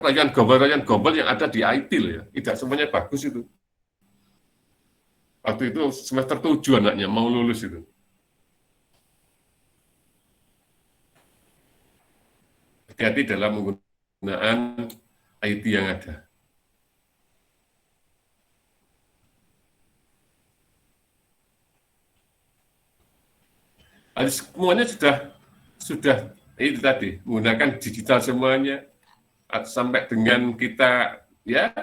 rayuan gombal yang ada di IT loh ya. Tidak semuanya bagus itu. Waktu itu semester 7 anaknya mau lulus itu. Hati-hati dalam menggunakan IT yang ada. Semuanya sudah itu tadi menggunakan digital semuanya, sampai dengan kita ya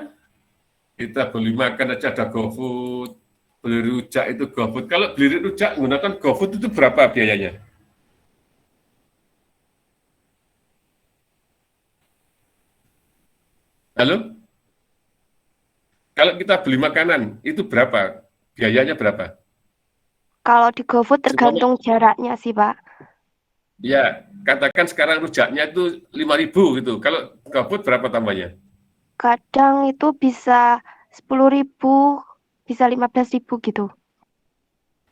kita beli makan aja ada GoFood, beli rujak itu GoFood. Kalau beli rujak menggunakan GoFood itu berapa biayanya? Halo? Kalau kita beli makanan itu berapa? Biayanya berapa? Kalau di GoFood Semuanya tergantung jaraknya sih, Pak. ya, katakan sekarang rujaknya itu 5.000 gitu. Kalau GoFood berapa tambahnya? Kadang itu bisa 10.000, bisa 15.000 gitu.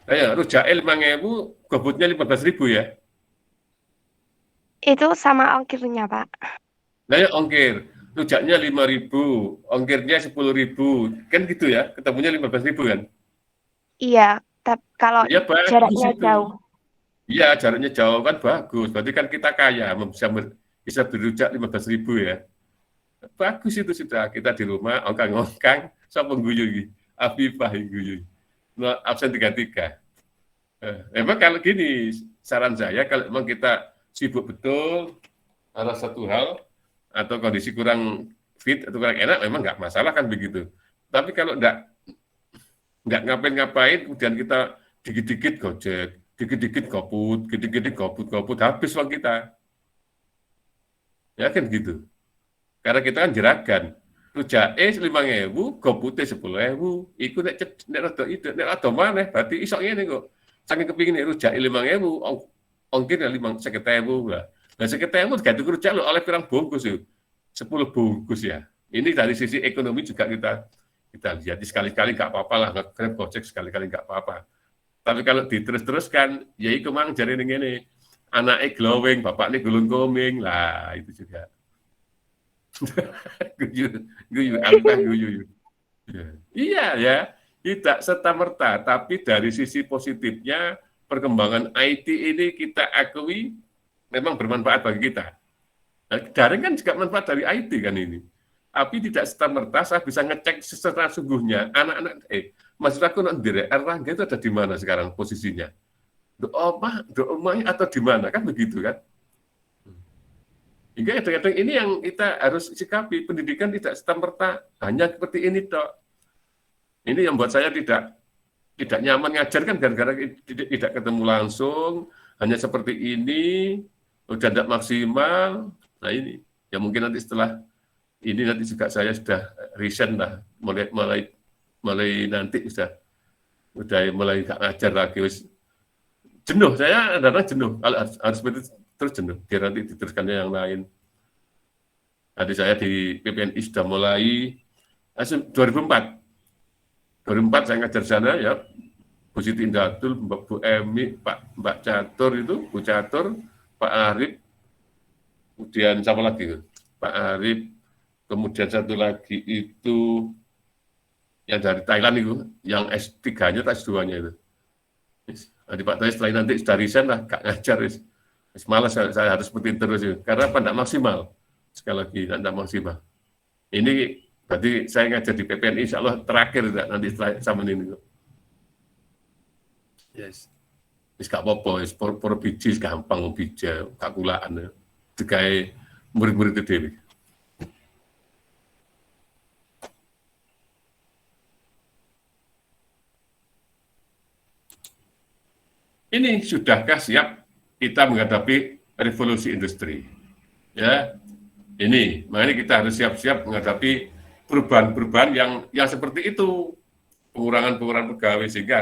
Ya, rujaknya 5.000, GoFoodnya 15.000 ya. Itu sama ongkirnya, Pak. Nah ya ongkir, rujaknya 5.000, ongkirnya 10.000, kan gitu ya, ketemunya 15.000 kan? Iya, tapi kalau Ya bagus jaraknya itu. jauh. Iya, jaraknya jauh kan bagus, berarti kan kita kaya, bisa berujak 15.000 ya. Bagus itu sudah, kita di rumah, ongkang-ongkang, sama guyu gitu. Afifah guyu. Nah, absen 33. Memang kalau gini, saran saya kalau memang kita sibuk betul, ada satu hal, atau kondisi kurang fit atau kurang enak, memang nggak masalah kan begitu. Tapi kalau nggak ngapain-ngapain, kemudian kita dikit-dikit gojek, dikit-dikit goput, dikit-dikit goput, habis uang kita. Ya kan gitu. Karena kita kan jeragan. Rujak 5.000, goputnya 10.000. Iku nek rada itu, nek rada maneh, berarti isok ngene kok. Saking kepingin nek rujak 5.000, ongkirnya 50.000 lah. Nah 50.000 ganti rujak lo oleh pirang bungkus yuk. 10 bungkus ya. Ini dari sisi ekonomi juga kita lihat. Sekali-kali nggak apa-apa lah, nge-grab gojek sekali-kali nggak apa-apa. Tapi kalau diterus-teruskan, ya itu mang jari ini. Anaknya glowing, bapaknya gulung koming, lah itu juga. Guyu, guyu, Alifah guyu. Ya. Iya ya, tidak serta-merta, tapi dari sisi positifnya perkembangan IT ini kita akui memang bermanfaat bagi kita. Nah, daring kan juga manfaat dari IT kan ini. Tapi tidak serta-merta saya bisa ngecek secara sungguhnya anak-anak, maksud aku nanti Erlangga itu ada di mana sekarang posisinya? Doa atau di mana kan begitu kan? Hingga kadang-kadang ini yang kita harus sikapi, pendidikan tidak serta-merta hanya seperti ini dok. Ini yang buat saya tidak nyaman ngajar kan gara-gara tidak ketemu langsung, hanya seperti ini, udah tidak maksimal. Nah ini, ya mungkin nanti setelah ini nanti juga saya sudah resign lah, mulai nanti udah mulai nggak ngajar lagi. Jenuh, saya adalah jenuh, kalau harus terus jenuh, biar nanti diteruskannya yang lain. Tadi saya di PPNI sudah mulai 2004. 2004 saya ngajar sana ya, Bu Siti Indatul, Bu Emi, Mbak Catur itu, Bu Catur, Pak Arif, kemudian siapa lagi? Pak Arif, kemudian satu lagi itu yang dari Thailand itu, yang S3-nya atau S2-nya itu. Nanti Pak Toy setelah nanti sudah resign lah, gak ngajar. Malas saya harus seperti terus ya. Karena apa? Tidak maksimal. Sekali lagi, tidak maksimal. Ini berarti saya ngajar di PPNI, insya Allah terakhir nanti setelah sama ini. Yes. Wis gak apa-apa, wis por biji gampang biji, gak kulaan. Digawe murid-murid dhewe. Ini sudahkah siap kita menghadapi revolusi industri? Ya, ini makanya kita harus siap-siap menghadapi perubahan-perubahan yang seperti itu, pengurangan pegawai, sehingga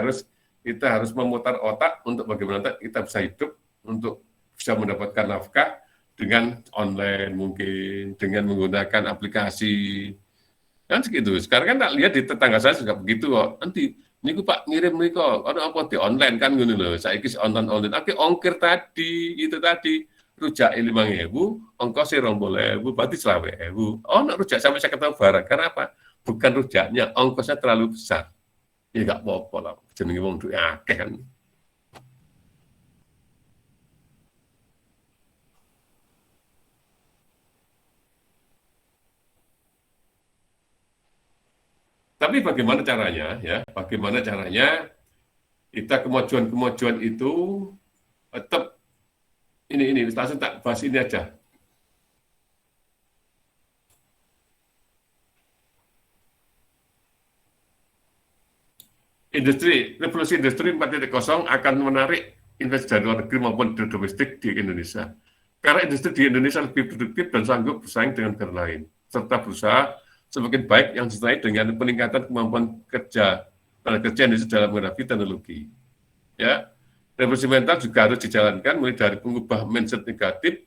kita harus memutar otak untuk bagaimana kita bisa hidup, untuk bisa mendapatkan nafkah dengan online mungkin, dengan menggunakan aplikasi kan segitu. Sekarang kan tak lihat di tetangga saya juga begitu kok. Nanti niku Pak ngirim niku, ada apa di online kan gini loh. Saya kis online. Oke ongkir tadi, itu tadi. rujak 5.000, ongkosnya 20.000, berarti 20.000. Oh, nak rujak sampai 50 barang. Karena apa? Bukan rujaknya, ongkosnya terlalu besar. Ya nggak apa-apa lah, jenenge wong duwe akeh kan. Tapi bagaimana caranya ya? Bagaimana caranya kita kemajuan-kemajuan itu tetap ini langsung tak bahas ini aja. Revolusi industri 4.0 akan menarik investasi dari luar negeri maupun dari domestik di Indonesia. Karena industri di Indonesia lebih produktif dan sanggup bersaing dengan negara lain, serta berusaha semakin baik yang disertai dengan peningkatan kemampuan tenaga kerja Indonesia dalam menghadapi teknologi. Ya, revolusi mental juga harus dijalankan mulai dari mengubah mindset negatif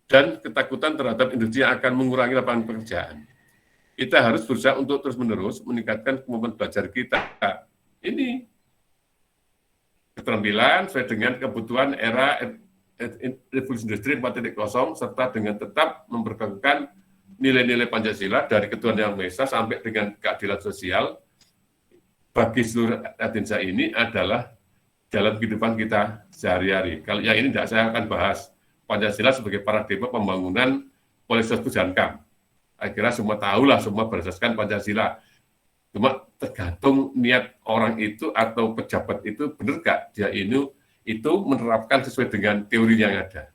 dan ketakutan terhadap industri yang akan mengurangi lapangan pekerjaan. Kita harus berusaha untuk terus-menerus meningkatkan kemampuan belajar kita. Ini keterampilan sesuai dengan kebutuhan era revolusi industri 4.0 serta dengan tetap mempertahankan nilai-nilai Pancasila dari Ketuhanan Yang Maha Esa sampai dengan keadilan sosial bagi seluruh Indonesia ini adalah dalam kehidupan kita sehari-hari. Kalau yang ini tidak saya akan bahas Pancasila sebagai paradigma pembangunan Polistos Pujankam. Akhirnya semua tahulah, semua berdasarkan Pancasila. Cuma tergantung niat orang itu atau pejabat itu benar nggak dia itu menerapkan sesuai dengan teori yang ada.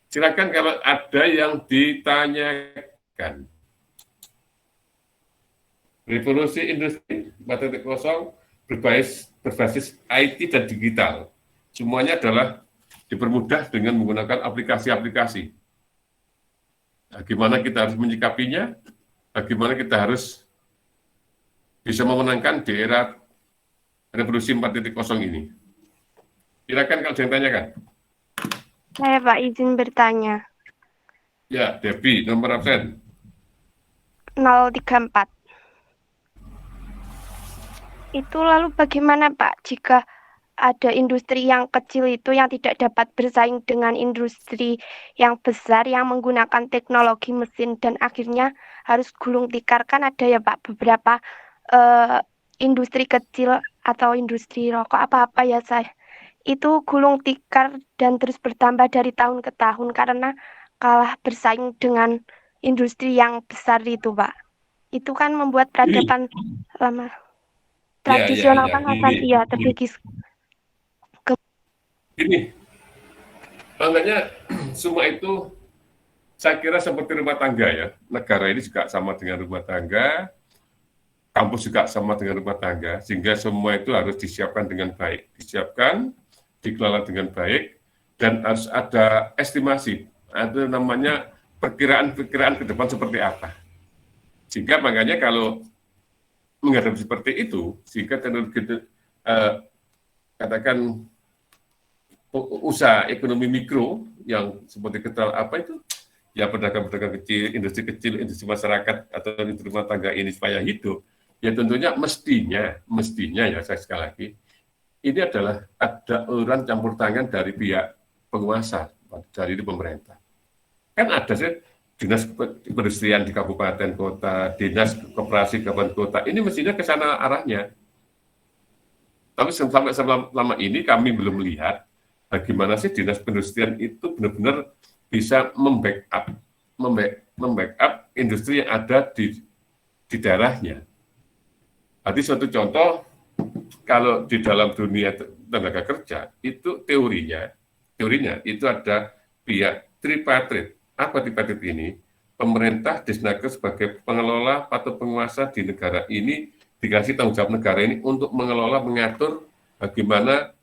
Silakan kalau ada yang ditanyakan. Revolusi industri 4.0 berbasis IT dan digital. Semuanya adalah dipermudah dengan menggunakan aplikasi-aplikasi. Bagaimana kita harus menyikapinya? Bagaimana kita harus bisa memenangkan di era revolusi 4.0 ini. Silakan kalau yang tanyakan. Saya Pak izin bertanya. Ya, Debbie, nomor absen. 034. Itu lalu bagaimana Pak jika ada industri yang kecil itu yang tidak dapat bersaing dengan industri yang besar yang menggunakan teknologi mesin dan akhirnya harus gulung tikar, kan ada ya Pak beberapa industri kecil atau industri rokok apa-apa ya saya itu gulung tikar dan terus bertambah dari tahun ke tahun karena kalah bersaing dengan industri yang besar itu Pak. Itu kan membuat peradaban lama tradisional kan akan terkikis. Ini makanya semua itu saya kira seperti rumah tangga ya. Negara ini juga sama dengan rumah tangga, kampus juga sama dengan rumah tangga, sehingga semua itu harus disiapkan dengan baik. Disiapkan, dikelola dengan baik, dan harus ada estimasi. Ada namanya perkiraan-perkiraan ke depan seperti apa. Sehingga makanya kalau menghadapi seperti itu, sehingga teknologi katakan usaha ekonomi mikro yang seperti kita apa itu ya pedagang-pedagang kecil, industri masyarakat atau industri rumah tangga ini supaya hidup, ya tentunya mestinya ya saya sekali lagi ini adalah ada uluran campur tangan dari pihak penguasa dari pemerintah. Kan ada sih dinas perindustrian di kabupaten kota, dinas koperasi kabupaten kota, ini mestinya ke sana arahnya. Tapi sampai selama ini kami belum melihat bagaimana sih dinas perindustrian itu benar-benar bisa membackup industri yang ada di daerahnya. Jadi suatu contoh, kalau di dalam dunia tenaga kerja, itu teorinya itu ada pihak tripartit. Apa tripartit ini? Pemerintah, Disnaker sebagai pengelola atau penguasa di negara ini dikasih tanggung jawab negara ini untuk mengelola, mengatur bagaimana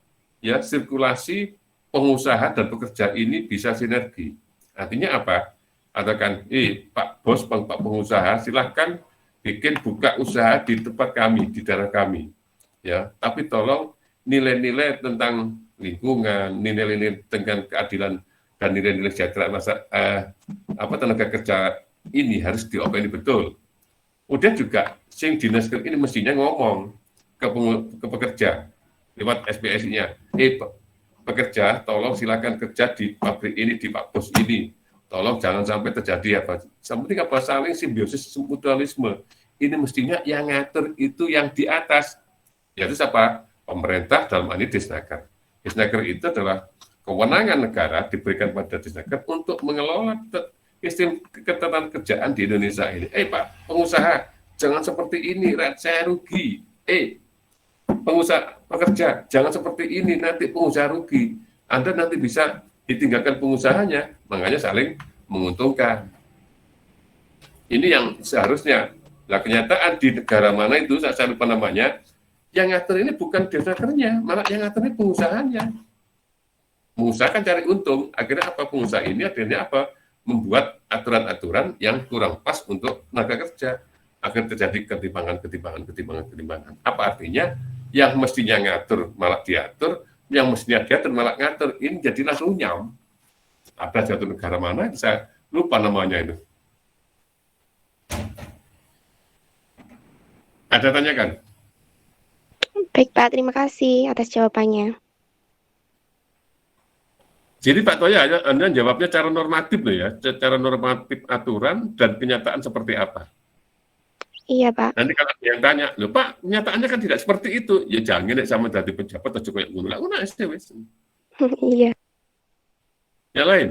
ya sirkulasi pengusaha dan pekerja ini bisa sinergi. Artinya apa? Katakan, Pak Bos, Pak pengusaha, silahkan buka usaha di tempat kami, di daerah kami. Ya, tapi tolong nilai-nilai tentang lingkungan, nilai-nilai tentang keadilan dan nilai-nilai sejahtera tenaga kerja ini harus diopeni betul. Kemudian juga sing dinas ini mestinya ngomong ke pekerja lewat SPS-nya, pekerja, tolong silakan kerja di pabrik ini, di Pak Bos ini. Tolong jangan sampai terjadi apa. Seperti apa, saling simbiosis mutualisme. Ini mestinya yang ngatur itu yang di atas. Yaitu siapa? Pemerintah, dalam hal ini Disnaker. Disnaker itu adalah kewenangan negara diberikan pada Disnaker untuk mengelola sistem ketenaga kerjaan di Indonesia ini. Pak, pengusaha, jangan seperti ini, saya rugi. Pengusaha pekerja, jangan seperti ini, nanti pengusaha rugi. Anda nanti bisa ditinggalkan pengusahanya, makanya saling menguntungkan. Ini yang seharusnya. Nah, kenyataan di negara mana itu, saya lupa namanya, yang ngatur ini bukan Disnakernya, malah yang ngatur ini pengusahanya. Pengusaha kan cari untung, akhirnya apa, pengusaha ini akhirnya apa? Membuat aturan-aturan yang kurang pas untuk tenaga kerja. Akan terjadi ketimpangan. Apa artinya? Yang mestinya ngatur malah diatur, yang mestinya diatur malah ngatur. Ini jadilah runyam. Ada satu negara mana, saya lupa namanya itu. Ada tanyakan? Baik Pak, terima kasih atas jawabannya. Jadi Pak Toya, Anda jawabnya cara normatif loh ya, cara normatif aturan dan kenyataan seperti apa? Iya Pak. Nanti kalau ada yang tanya, loh Pak, kenyataannya kan tidak seperti itu. Ya jangan sama dari pejabat atau kayak guna SDW. Iya. Yang lain.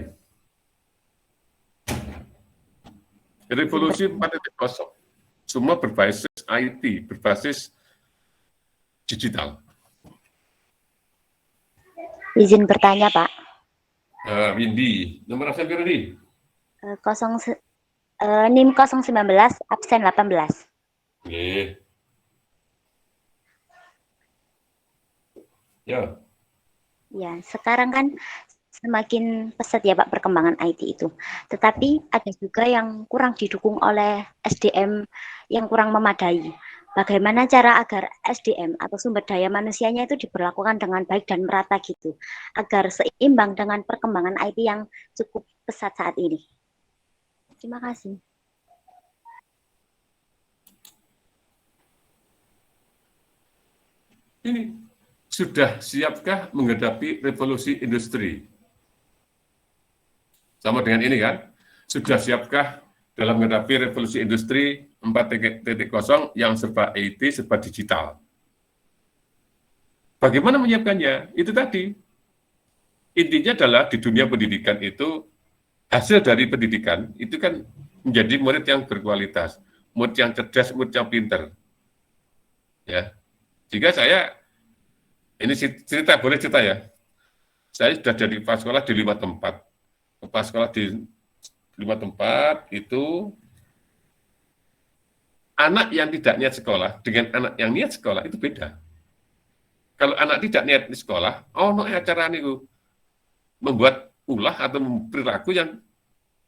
Revolusi 4.0. Semua berbasis IT, berbasis digital. Izin bertanya, Pak. Windy, nomor absen Windy? NIM 019, absen 18. Oke. Ya. Ya, sekarang kan semakin pesat ya Pak perkembangan IT itu. Tetapi ada juga yang kurang didukung oleh SDM yang kurang memadai. Bagaimana cara agar SDM atau sumber daya manusianya itu diperlakukan dengan baik dan merata gitu, agar seimbang dengan perkembangan IT yang cukup pesat saat ini. Terima kasih. Ini sudah siapkah menghadapi revolusi industri? Sama dengan ini kan? Sudah siapkah dalam menghadapi revolusi industri 4.0 yang serba IT, serba digital? Bagaimana menyiapkannya? Itu tadi. Intinya adalah di dunia pendidikan itu, hasil dari pendidikan itu kan menjadi murid yang berkualitas, murid yang cerdas, murid yang pinter. Ya. Jika saya, ini cerita, boleh cerita ya, saya sudah jadi kepala sekolah di 5 tempat. Kepala sekolah di 5 tempat itu, anak yang tidak niat sekolah dengan anak yang niat sekolah itu beda. Kalau anak tidak niat di sekolah, acara ini membuat ulah atau perilaku yang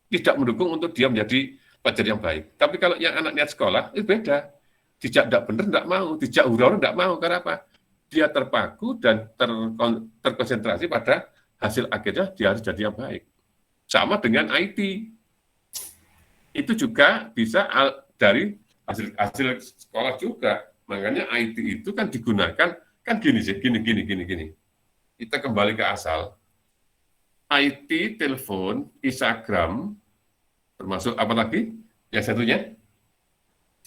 tidak mendukung untuk dia menjadi pelajar yang baik. Tapi kalau yang anak niat sekolah, itu beda. Dijak tidak benar, tidak mau. Dijak hura-hura, tidak mau. Karena apa? Dia terpaku dan terkonsentrasi pada hasil akhirnya dia harus jadi yang baik. Sama dengan IT. Itu juga bisa dari hasil sekolah juga. Makanya IT itu kan digunakan, kan gini. Kita kembali ke asal. IT, telepon, Instagram, termasuk apa lagi? Yang satunya?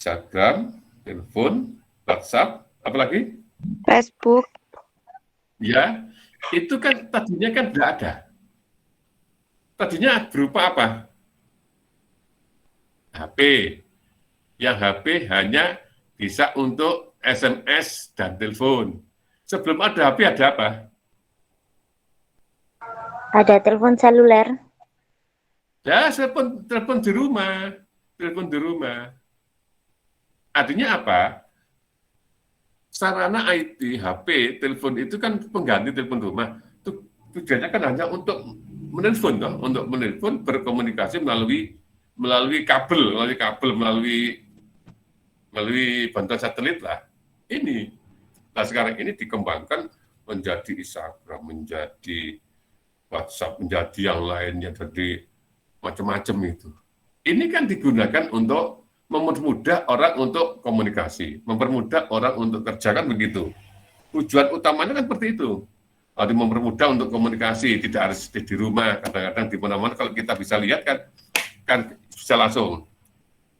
Instagram, telepon, WhatsApp, apa lagi? Facebook. Ya, itu kan tadinya kan tidak ada. Tadinya berupa apa? HP. Yang HP hanya bisa untuk SMS dan telepon. Sebelum ada HP ada apa? Ada telepon seluler. Ya, telepon di rumah. Telepon di rumah. Artinya apa? Sarana IT, HP, telepon itu kan pengganti telepon rumah. Tujuannya kan hanya untuk menelpon, untuk menelpon, berkomunikasi melalui kabel, melalui bantuan satelit lah. Ini. Nah sekarang ini dikembangkan menjadi Instagram, menjadi WhatsApp, menjadi yang lainnya, jadi macam-macam itu. Ini kan digunakan untuk mempermudah orang untuk komunikasi, mempermudah orang untuk kerja, kan begitu. Tujuan utamanya kan seperti itu. Arti mempermudah untuk komunikasi, tidak harus di rumah, kadang-kadang di mana-mana kalau kita bisa lihat kan bisa langsung.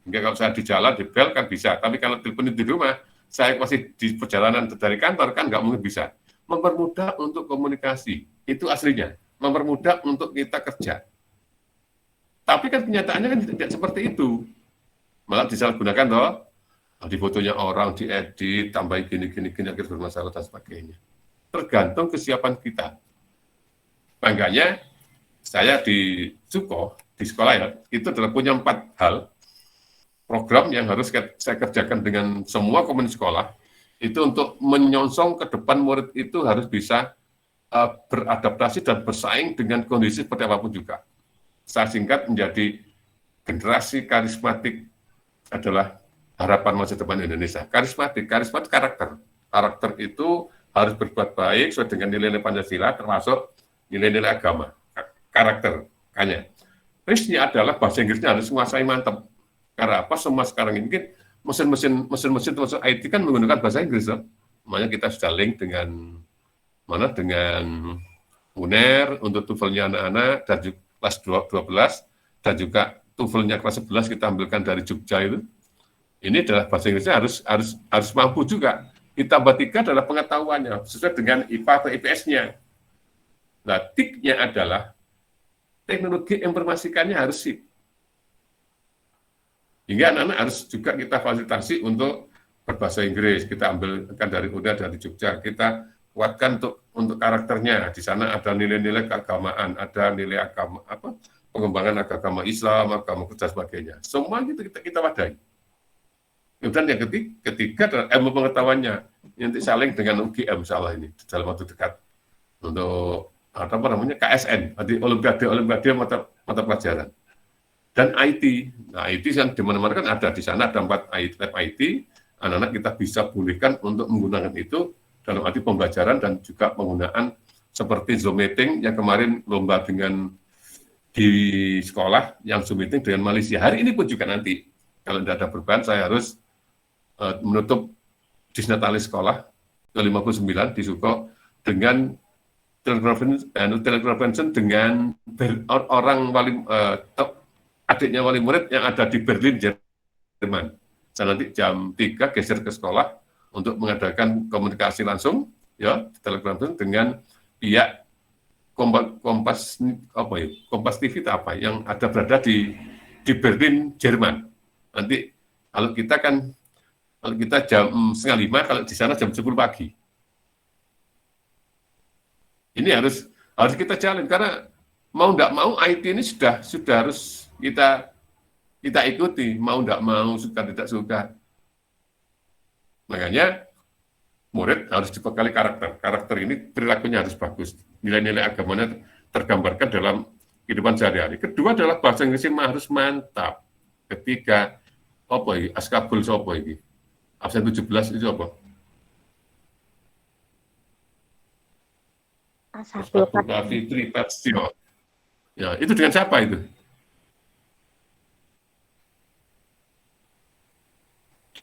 Hingga kalau saya di jalan, di bel kan bisa, tapi kalau telepon di rumah, saya masih di perjalanan dari kantor kan nggak mungkin bisa. Mempermudah untuk komunikasi, itu aslinya. Mempermudah untuk kita kerja. Tapi kan kenyataannya kan tidak seperti itu. Malah disalahgunakan toh, di fotonya orang, diedit, tambahin gini, akhirnya bermasalah dan sebagainya. Tergantung kesiapan kita. Makanya saya di Suko, di sekolah ya, itu adalah punya 4 hal program yang harus saya kerjakan dengan semua komponen sekolah, itu untuk menyongsong ke depan murid itu harus bisa beradaptasi dan bersaing dengan kondisi seperti apapun juga. Saya singkat menjadi generasi karismatik adalah harapan masa depan Indonesia. Karismatik karakter itu harus berbuat baik sesuai dengan nilai-nilai Pancasila, termasuk nilai-nilai agama. Karakter, makanya. Risknya adalah bahasa Inggrisnya harus menguasai mantap. Karena apa? Semua sekarang ini mesin-mesin termasuk IT kan menggunakan bahasa Inggris. So. Makanya kita sudah link dengan UNER untuk TOEFL-nya anak-anak dan juga kelas 12 dan juga TOEFL-nya kelas 11 kita ambilkan dari Jogja itu. Ini adalah bahasa Inggrisnya harus mampu juga. Ditambah 3 adalah pengetahuannya sesuai dengan IPA atau IPS-nya. Nah, TIK-nya adalah teknologi informasikannya harus sip. Hingga anak-anak harus juga kita fasilitasi untuk berbahasa Inggris. Kita ambilkan dari UNER, dari Jogja. Kita kuatkan untuk karakternya. Di sana ada nilai-nilai keagamaan, ada nilai agama, pengembangan agama Islam, agama dan sebagainya. Semua itu kita wadai. Kemudian yang ketiga adalah ilmu pengetahuannya. Nanti saling dengan UGM salah ini dalam waktu dekat untuk KSN, Olimpiade mata pelajaran. Dan IT. Nah, IT yang di mana-mana kan ada di sana, ada 4 lab IT. Anak-anak kita bisa pulihkan untuk menggunakan itu dalam arti pembelajaran dan juga penggunaan seperti Zoom meeting yang kemarin lomba dengan di sekolah yang Zoom meeting dengan Malaysia. Hari ini pun juga nanti kalau tidak ada perubahan saya harus menutup disnatalis sekolah ke-59 di Suko dengan telekonferensi dengan orang wali adiknya wali murid yang ada di Berlin, Jerman. Saya nanti jam 3 geser ke sekolah untuk mengadakan komunikasi langsung ya telekonferensi dengan pihak Kompas TV yang ada berada di Berlin, Jerman. Nanti kalau kita jam 4:30, kalau di sana jam 10 pagi. Ini harus kita jalin karena mau tidak mau IT ini sudah harus kita ikuti, mau tidak mau, suka tidak suka. Makanya murid harus dibekali karakter. Karakter ini perilakunya harus bagus. Nilai-nilai agamanya tergambarkan dalam kehidupan sehari-hari. Kedua adalah bahasa Inggrisnya harus mantap. Ketiga, askabul sopo ini. Absen 17 itu apa? Askabul Fitri Patstio. Ya, itu dengan siapa itu?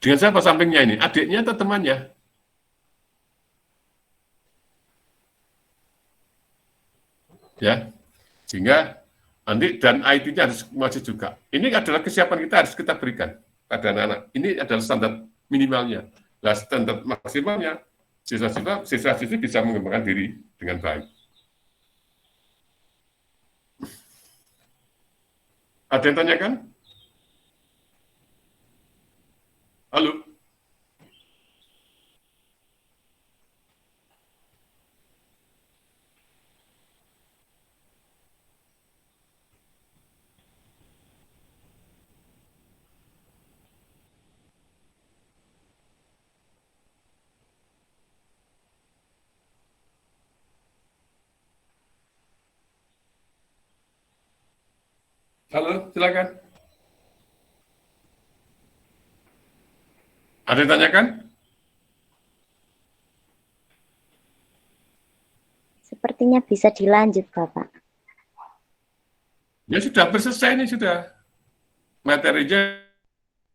Dengan siapa sampingnya ini? Adiknya atau temannya? Ya, sehingga nanti dan IT-nya harus masih juga. Ini adalah kesiapan kita harus kita berikan pada anak-anak. Ini adalah standar minimalnya. Nah, standar maksimalnya siswa-siswi bisa mengembangkan diri dengan baik. Ada yang tanyakan? Halo? Halo, silakan. Ada yang tanyakan? Sepertinya bisa dilanjut, Bapak. Ya sudah selesai ini sudah. Materinya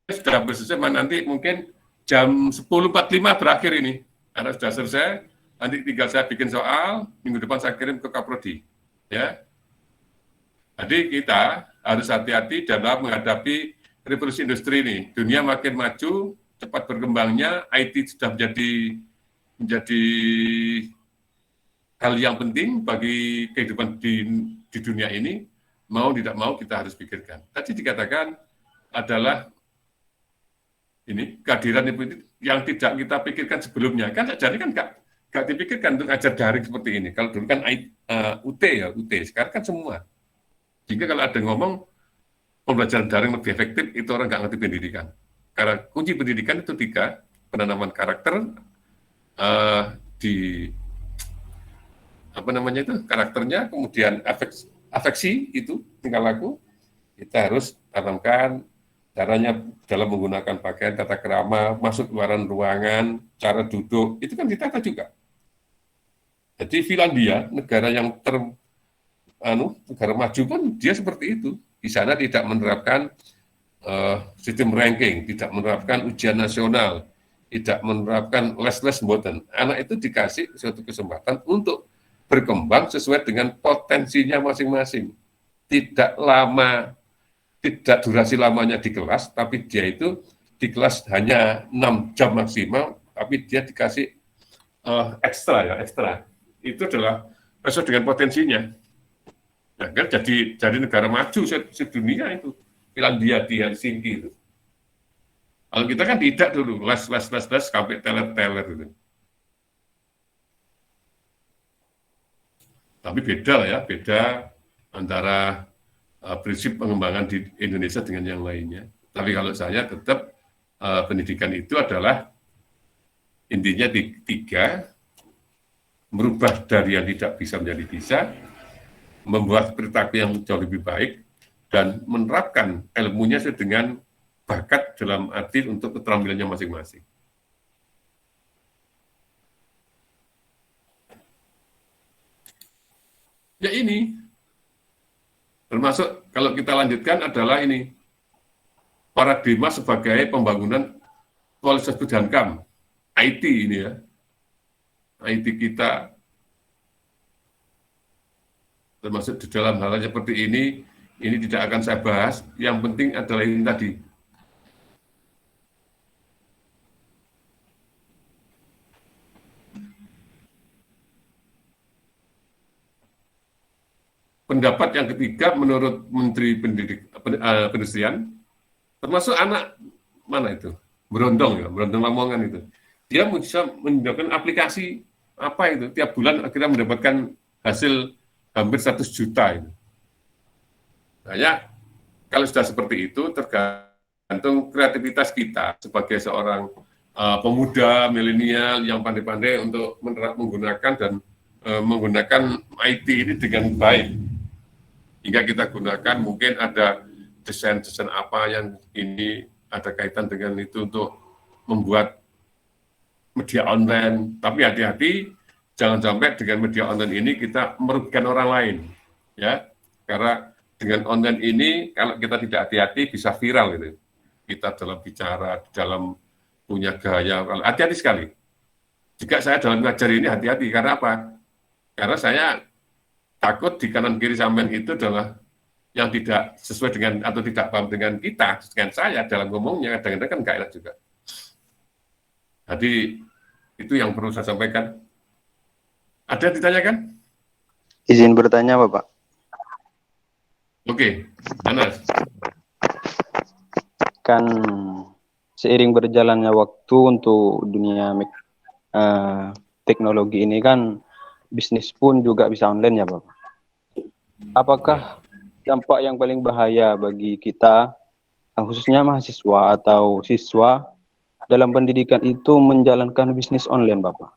sudah selesai, nanti mungkin jam 10.45 berakhir ini. Karena sudah selesai, nanti tinggal saya bikin soal, minggu depan saya kirim ke Kaprodi. Ya. Jadi kita harus hati-hati dalam menghadapi revolusi industri ini. Dunia makin maju, cepat berkembangnya, IT sudah menjadi hal yang penting bagi kehidupan di dunia ini. Mau tidak mau kita harus pikirkan. Tadi dikatakan adalah ini kehadiran ibu yang tidak kita pikirkan sebelumnya. Kan jadi kan nggak dipikirkan untuk ajar daring seperti ini. Kalau dulu kan UT ya, UT. Sekarang kan semua. Jika kalau ada ngomong pembelajaran daring lebih efektif, itu orang nggak ngerti pendidikan. Karena kunci pendidikan itu 3, penanaman karakter, di apa namanya itu karakternya, kemudian afeksi itu tingkah laku, kita harus tanamkan caranya dalam menggunakan pakaian, tata krama, masuk keluaran ruangan, cara duduk, itu kan ditata juga. Jadi Finlandia, negara yang negara maju pun dia seperti itu. Di sana tidak menerapkan sistem ranking, tidak menerapkan ujian nasional, tidak menerapkan les-les mboten. Anak itu dikasih suatu kesempatan untuk berkembang sesuai dengan potensinya masing-masing. Tidak lama, tidak durasi lamanya di kelas, tapi dia itu di kelas hanya 6 jam maksimal, tapi dia dikasih ekstra. Itu adalah sesuai dengan potensinya. Nah, kan jadi negara maju sedunia itu. Finlandia di Helsinki itu. Kalau kita kan tidak dulu, les sampai teler itu. Tapi beda lah ya, beda antara prinsip pengembangan di Indonesia dengan yang lainnya. Tapi kalau saya tetap pendidikan itu adalah intinya 3, merubah dari yang tidak bisa menjadi bisa, membuat perilaku yang jauh lebih baik, dan menerapkan ilmunya sesuai dengan bakat dalam arti untuk keterampilannya masing-masing. Ya ini, termasuk kalau kita lanjutkan adalah ini, paradigma sebagai pembangunan kualitas Budhankam, IT ini ya, IT kita, termasuk di dalam hal seperti ini tidak akan saya bahas, yang penting adalah ini tadi. Pendapat yang ketiga menurut Menteri Perindustrian, termasuk anak mana itu? Berondong Lamongan itu. Dia bisa mendapatkan aplikasi apa itu, tiap bulan akhirnya mendapatkan hasil hampir 100 juta itu. Nah ya, kalau sudah seperti itu tergantung kreativitas kita sebagai seorang pemuda milenial yang pandai-pandai untuk menggunakan dan menggunakan IT ini dengan baik. Hingga kita gunakan mungkin ada desain-desain apa yang ini ada kaitan dengan itu untuk membuat media online. Tapi hati-hati, jangan sampai dengan media online ini kita merugikan orang lain, ya. Karena dengan online ini kalau kita tidak hati-hati bisa viral gitu. Kita dalam bicara, dalam punya gaya, hati-hati sekali. Jika saya dalam mengajar ini hati-hati, karena apa? Karena saya takut di kanan kiri sampean itu adalah yang tidak sesuai dengan atau tidak paham dengan kita, dengan saya dalam ngomongnya, kadang-kadang kan nggak enak juga. Jadi itu yang perlu saya sampaikan. Ada yang ditanyakan? Izin bertanya, Bapak. Oke, Anas. Kan seiring berjalannya waktu untuk dunia teknologi ini kan bisnis pun juga bisa online ya, Bapak. Apakah dampak yang paling bahaya bagi kita, khususnya mahasiswa atau siswa, dalam pendidikan itu menjalankan bisnis online, Bapak?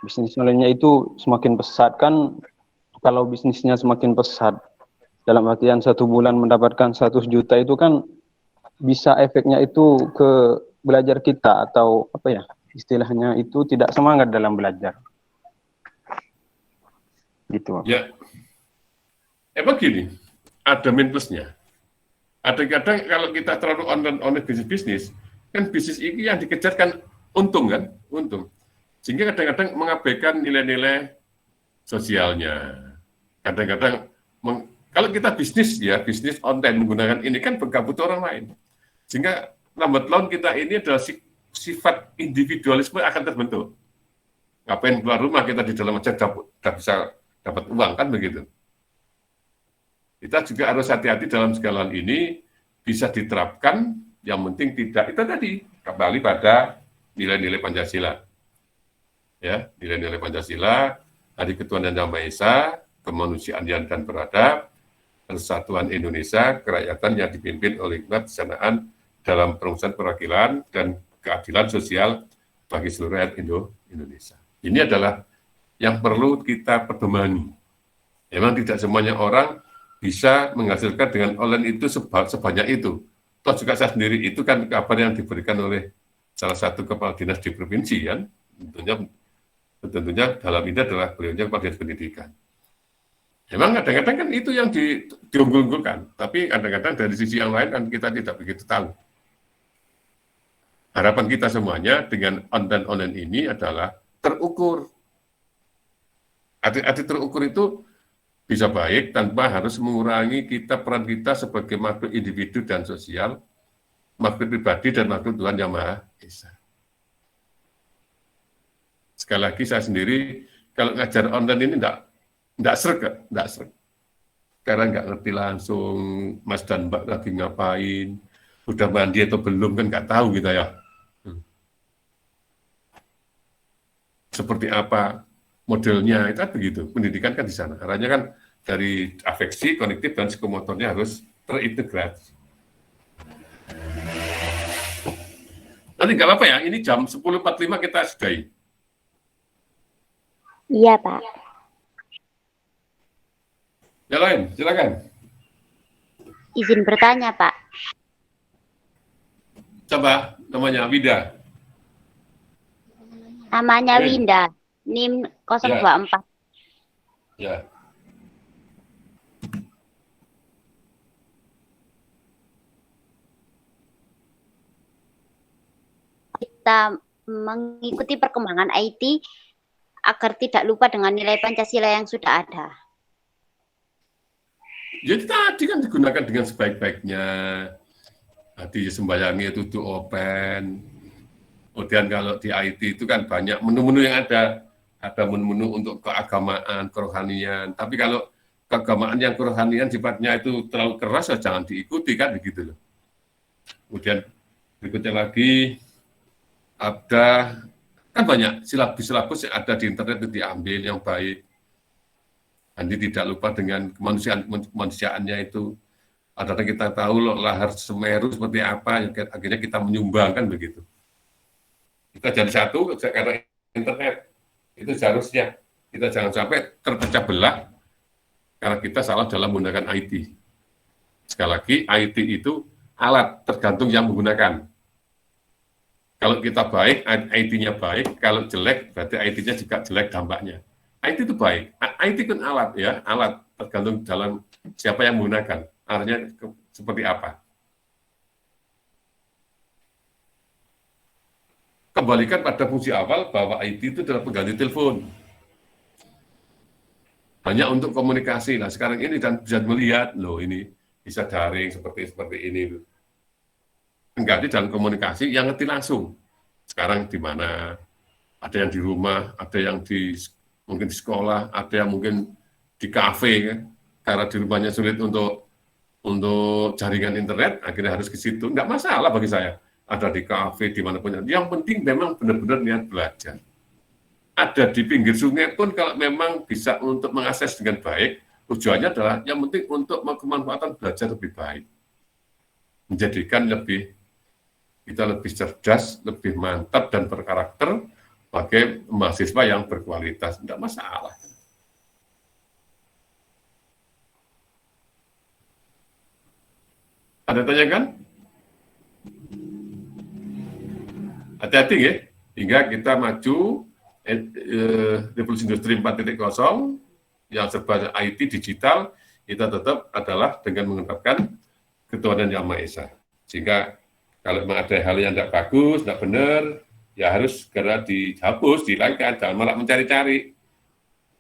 Bisnis online-nya itu semakin pesat kan, kalau bisnisnya semakin pesat, dalam artian 1 bulan mendapatkan 100 juta itu kan bisa efeknya itu ke belajar kita atau apa ya, istilahnya itu tidak semangat dalam belajar. Gitu, Bapak. Ya, emang gini, ada min plusnya. Ada kadang kalau kita terlalu online bisnis, kan bisnis ini yang dikejar kan untung kan, untung. Sehingga kadang-kadang mengabaikan nilai-nilai sosialnya. Kadang-kadang kalau kita bisnis bisnis online menggunakan ini kan bergabung orang lain. Sehingga lambat laun kita ini adalah sifat individualisme akan terbentuk. Ngapain keluar rumah, kita di dalam aja tidak bisa dapat uang, kan begitu. Kita juga harus hati-hati dalam segala hal ini, bisa diterapkan, yang penting tidak, itu tadi, kembali pada nilai-nilai Pancasila. Ya, nilai-nilai Pancasila, Hari Ketuhanan Yang Maha Esa, kemanusiaan yang dan beradab, persatuan Indonesia, kerakyatan yang dipimpin oleh hikmat kesanaan dalam perumusan perwakilan dan keadilan sosial bagi seluruh rakyat Indonesia. Ini adalah yang perlu kita pedomani. Memang tidak semuanya orang bisa menghasilkan dengan online itu sebanyak itu. Toh juga saya sendiri itu kan kabar yang diberikan oleh salah satu kepala dinas di provinsi kan. Tentunya dalam ini adalah beliaunya kepala dinas pendidikan. Memang kadang-kadang kan itu yang diunggul-unggulkan, tapi kadang-kadang dari sisi yang lain kan kita tidak begitu tahu. Harapan kita semuanya dengan online ini adalah terukur. Arti terukur itu bisa baik tanpa harus mengurangi peran kita sebagai makhluk individu dan sosial, makhluk pribadi dan makhluk Tuhan Yang Maha Esa. Sekali lagi saya sendiri kalau ngajar online ini enggak sreg. Karena enggak ngerti langsung Mas dan Mbak lagi ngapain, udah mandi atau belum kan enggak tahu kita ya. Seperti apa modelnya, itu kan begitu. Pendidikan kan di sana. Arahnya kan dari afeksi, kognitif, dan psikomotornya harus terintegrasi. Nanti nggak apa-apa ya, ini jam 10.45 kita sudahi. Iya, Pak. Yang lain, silakan. Izin bertanya, Pak. Coba, namanya Wida. Namanya Winda, NIM 024. Ya. Kita mengikuti perkembangan IT agar tidak lupa dengan nilai Pancasila yang sudah ada. Jadi tadi kan digunakan dengan sebaik-baiknya. Hati sembayangi itu open. Kemudian kalau di IT itu kan banyak menu-menu yang ada menu-menu untuk keagamaan, kerohanian. Tapi kalau keagamaan yang kerohanian sifatnya itu terlalu keras, ya jangan diikuti kan begitu loh. Kemudian berikutnya lagi ada kan banyak silabus yang ada di internet itu diambil yang baik. Nanti tidak lupa dengan kemanusiaannya itu. Ada kita tahu loh lahar Semeru seperti apa, akhirnya kita menyumbangkan begitu. Kita jadi satu karena internet. Itu seharusnya kita jangan sampai terpecah belah karena kita salah dalam menggunakan IT. Sekali lagi, IT itu alat, tergantung yang menggunakan. Kalau kita baik, IT-nya baik. Kalau jelek, berarti IT-nya juga jelek dampaknya. IT itu baik. IT kan alat ya, alat tergantung dalam siapa yang menggunakan. Artinya seperti apa. Kembalikan pada fungsi awal bahwa IT itu adalah pengganti telepon. Hanya untuk komunikasi. Nah sekarang ini dan bisa melihat, loh ini bisa daring seperti ini. Mengganti dalam komunikasi yang ngerti langsung. Sekarang di mana? Ada yang di rumah, ada yang mungkin di sekolah, ada yang mungkin di kafe, kan? Karena di rumahnya sulit untuk jaringan internet, akhirnya harus ke situ. Nggak masalah bagi saya. Ada di kafe, dimanapun. Yang penting memang benar-benar niat belajar. Ada di pinggir sungai pun kalau memang bisa untuk mengakses dengan baik, tujuannya adalah yang penting untuk kemanfaatan belajar lebih baik. Menjadikan kita lebih cerdas, lebih mantap dan berkarakter sebagai mahasiswa yang berkualitas. Tidak masalah. Ada tanya kan? Hati-hati ya, hingga kita maju revolusi industri 4.0 yang serba IT digital, kita tetap adalah dengan mengungkapkan ketuhanan Yang Maha Esa. Sehingga kalau memang ada hal yang tidak bagus, tidak benar, ya harus segera dihapus, dihilangkan, jangan malah mencari-cari.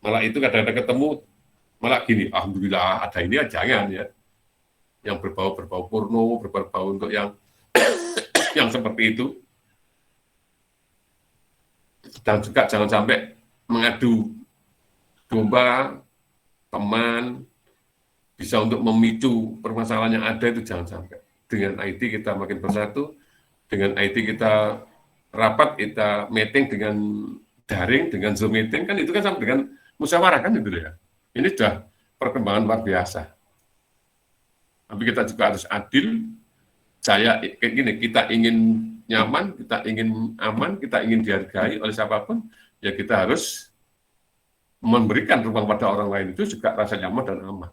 Malah itu kadang-kadang ketemu, malah gini, alhamdulillah ada ini ya, jangan ya. Yang berbau porno, berbau untuk yang yang seperti itu. Dan juga jangan sampai mengadu domba teman, bisa untuk memicu permasalahan yang ada, itu jangan sampai. Dengan IT kita makin bersatu, dengan IT kita rapat, kita meeting dengan daring, dengan Zoom meeting, kan itu kan sama dengan musyawarah kan itu ya. Ini sudah perkembangan luar biasa. Tapi kita juga harus adil. Saya kayak gini, kita ingin nyaman, kita ingin aman, kita ingin dihargai oleh siapapun, ya kita harus memberikan ruang pada orang lain itu juga rasa nyaman dan aman.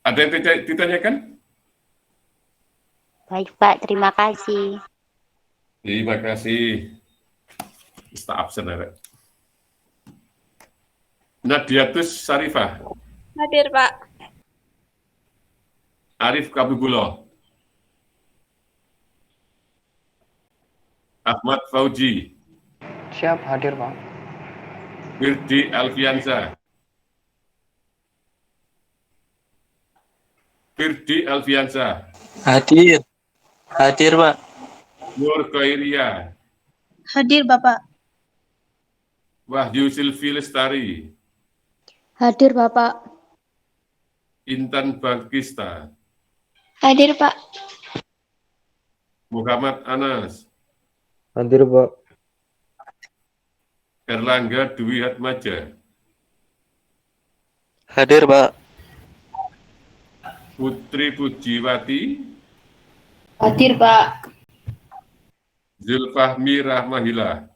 Ada yang ditanyakan? Baik Pak, terima kasih. Terima kasih. Kita absen ya. Nadiatus Sarifah. Hadir, Pak. Arif Kabibullah. Ahmad Fauji. Siap, hadir Pak. Wirdi Alfiansa. Wirdi Alfiansa. Hadir. Hadir, Pak. Nur Khairia. Hadir, Bapak. Wahyu Silvi Lestari. Hadir Bapak. Intan Bagista. Hadir, Pak. Muhammad Anas. Hadir Pak. Erlangga Dwi Hatmaja. Hadir, Pak. Putri Pujiwati. Hadir Pak. Zulfahmi Rahmahila.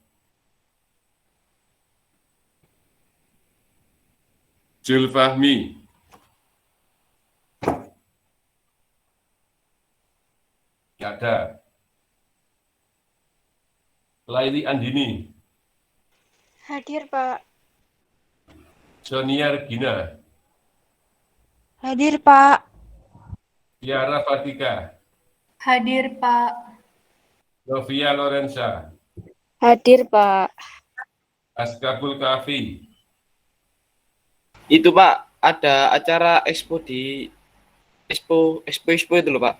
Zulfahmi. Tidak ada. Laili Andini. Hadir, Pak. Sonia Regina. Hadir, Pak. Tiara Fatika. Hadir Pak. Sofia Lorenza. Hadir Pak. Askabul Kafi. Itu, Pak, ada acara expo di expo itu loh, Pak.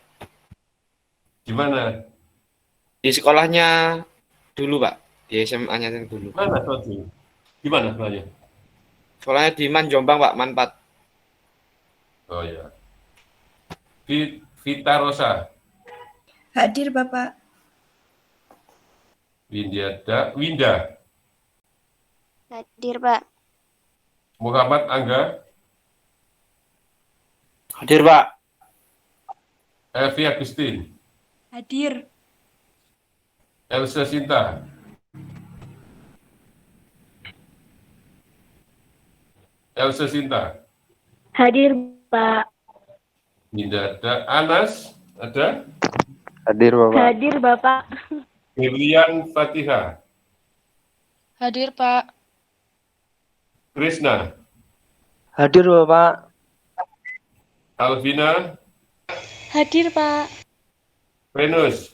Di mana? Di sekolahnya dulu, Pak. Di SMA-nya yang dulu. Mana Soji? Di mana sekolahnya? Sekolahnya di Man Jombang, Pak, Man 4. Oh ya. Vita Rosa. Hadir, Bapak. Winda. Hadir, Pak. Muhammad Angga. Hadir, Pak. Evi Agustin. Hadir. Elsa Sinta. Elsa Sinta. Hadir Pak. Tidak ada. Anas. Ada. Hadir Bapak. Hadir Bapak. Brilian Fatihah. Hadir Pak. Krishna. Hadir Bapak. Alvina. Hadir Pak. Venus.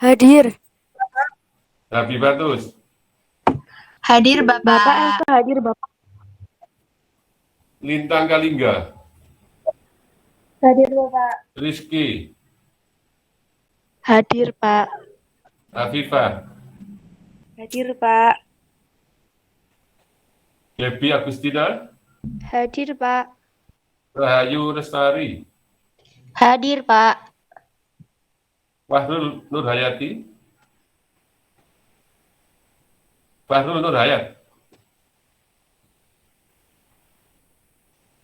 Hadir. Habibatus. Hadir, Bapak Elsa hadir Bapak. Lintang Kalingga. Hadir Bapak. Rizky. Hadir Pak. Afifah. Hadir Pak. Debbie Agustina. Hadir, Pak. Rahayu Lestari. Hadir Pak. Fahrul Nurhayati. Fahrul Nurhayat.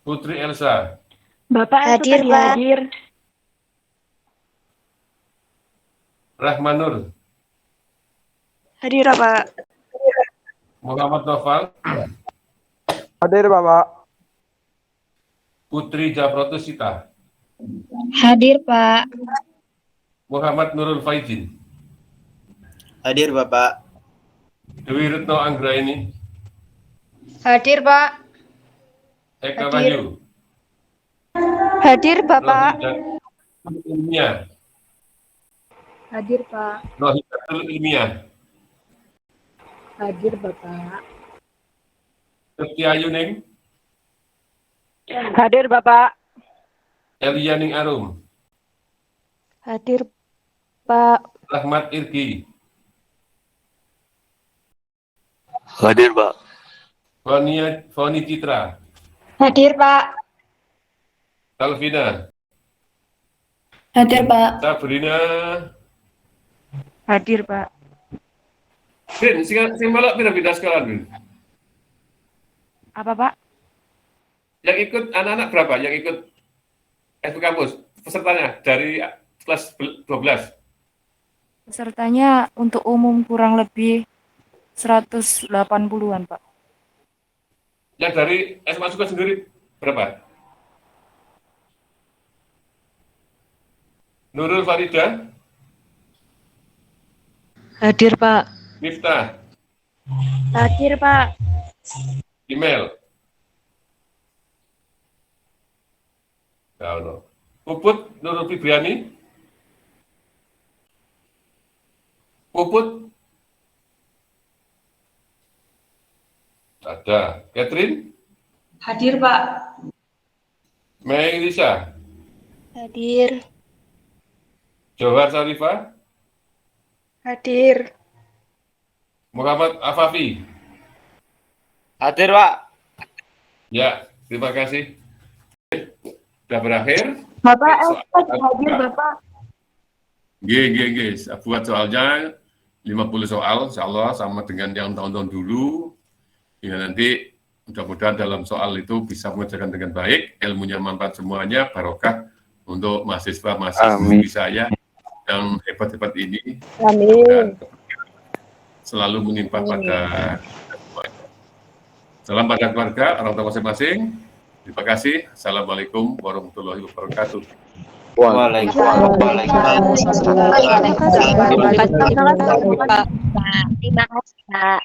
Putri Elsa. Bapak Elsa Hadir, tadi Pak. hadir. Rahmanur. Hadir, Pak. Muhammad Noval. Hadir Bapak. Putri Jafrotus Sita. Hadir Pak. Muhammad Nurul Faizin. Hadir, Bapak. Dewi Retno Anggraini. Hadir Pak. Eka Hadir. Wahyu. Hadir, Bapak. ilmiah. Hadir, Pak. Rohibatul ilmiah. Hadir, Bapak. Setia Yuning. Hadir, Bapak. Elianing Arum. Hadir, Pak. Rahmat Irgi. Hadir, Pak. Foni Citra. Hadir, Pak. Alvina. Hadir, Pak. Sabrina. Hadir, Pak. Bin, sing melok pira-pira sekolah, Bin? Apa, Pak? Yang ikut anak-anak berapa? Yang ikut FP Kampus? Pesertanya dari kelas 12. Pesertanya untuk umum kurang lebih 180-an, Pak. Yang dari SMA Suka sendiri berapa? Nurul Farida, Hadir, Pak. Miftah, Hadir, Pak. Email. Kalau Puput Nurul Fibriani, Puput ada. Catherine, Hadir, Pak. Mei Lisa, Hadir. Johar Sarifah, Hadir. Muhammad Afafi. Hadir, Pak. Ya, terima kasih. Sudah berakhir. Bapak, hadir, Bapak. G. Buat soalnya 50 soal, insya Allah sama dengan yang tahun-tahun dulu. Ya nanti mudah-mudahan dalam soal itu bisa mengerjakan dengan baik, ilmunya manfaat semuanya, barokah untuk mahasiswa-mahasiswi saya yang hebat-hebat ini. Amin. Selalu menimpa pada semuanya. Salam pada keluarga, orang tua masing-masing. Terima kasih. Assalamualaikum warahmatullahi wabarakatuh. Terima kasih, Pak.